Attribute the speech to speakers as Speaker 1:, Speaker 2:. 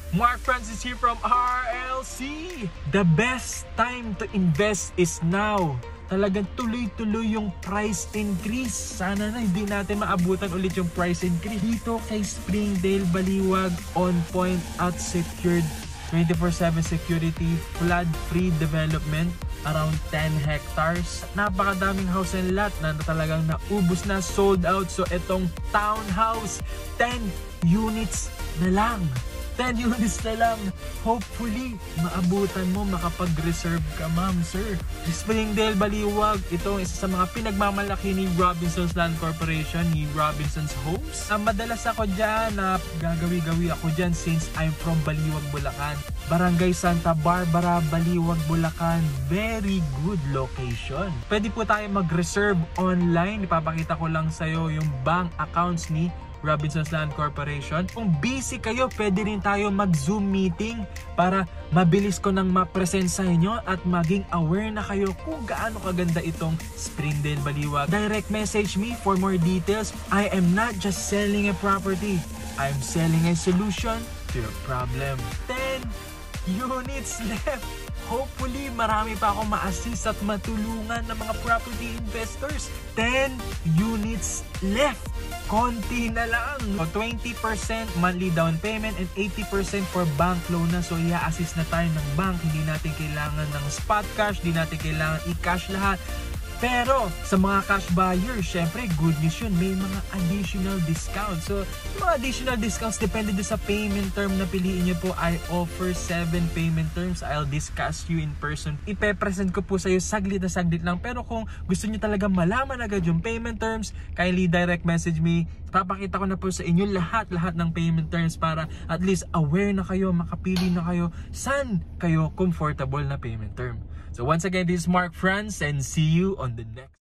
Speaker 1: Mark Francis here from RLC. The best time to invest is now. Talagang tuloy-tuloy yung price increase. Sana na hindi natin maabutan ulit yung price increase. Dito kay Springdale Baliwag, on point at secured 24/7 security, flood-free development, around 10 hectares. Napakadaming house and lot na talagang naubos na, sold out. So itong townhouse, 10 units na lang. 10 units na lang. Hopefully, maabutan mo, makapag-reserve ka, ma'am, sir. Springdale Baliwag, ito isa sa mga pinagmamalaki ni Robinsons Land Corporation, ni Robinsons Homes. Madalas ako dyan, gagawi-gawi ako dyan since I'm from Baliwag, Bulacan. Barangay Santa Barbara, Baliwag, Bulacan. Very good location. Pwede po tayo mag-reserve online. Ipapakita ko lang sa'yo yung bank accounts ni Robinsons Land Corporation. Kung busy kayo, pwede rin tayo mag-Zoom meeting para mabilis ko nang ma-present sa inyo at maging aware na kayo kung gaano kaganda itong Springdale Baliwag. Direct message me for more details. I am not just selling a property. I'm selling a solution to your problem. 10 units left. Hopefully, marami pa akong ma-assist at matulungan ng mga property investors. 10 units left. Konti na lang. So, 20% monthly down payment and 80% for bank loan na. So, i-assist na tayo ng bank. Hindi natin kailangan ng spot cash. Hindi natin kailangan i-cash lahat. Pero sa mga cash buyers, syempre good news yun, may mga additional discounts. So mga additional discounts depende din sa payment term na piliin nyo po. I offer 7 payment terms. I'll discuss you in person. Ipe-present ko po sa iyo saglit na saglit lang. Pero kung gusto nyo talaga malaman agad yung payment terms, kindly direct message me. Papakita ko na po sa inyo lahat ng payment terms para at least aware na kayo, makapili na kayo saan kayo comfortable na payment term. So once again, this is Mark Franz and see you on the next.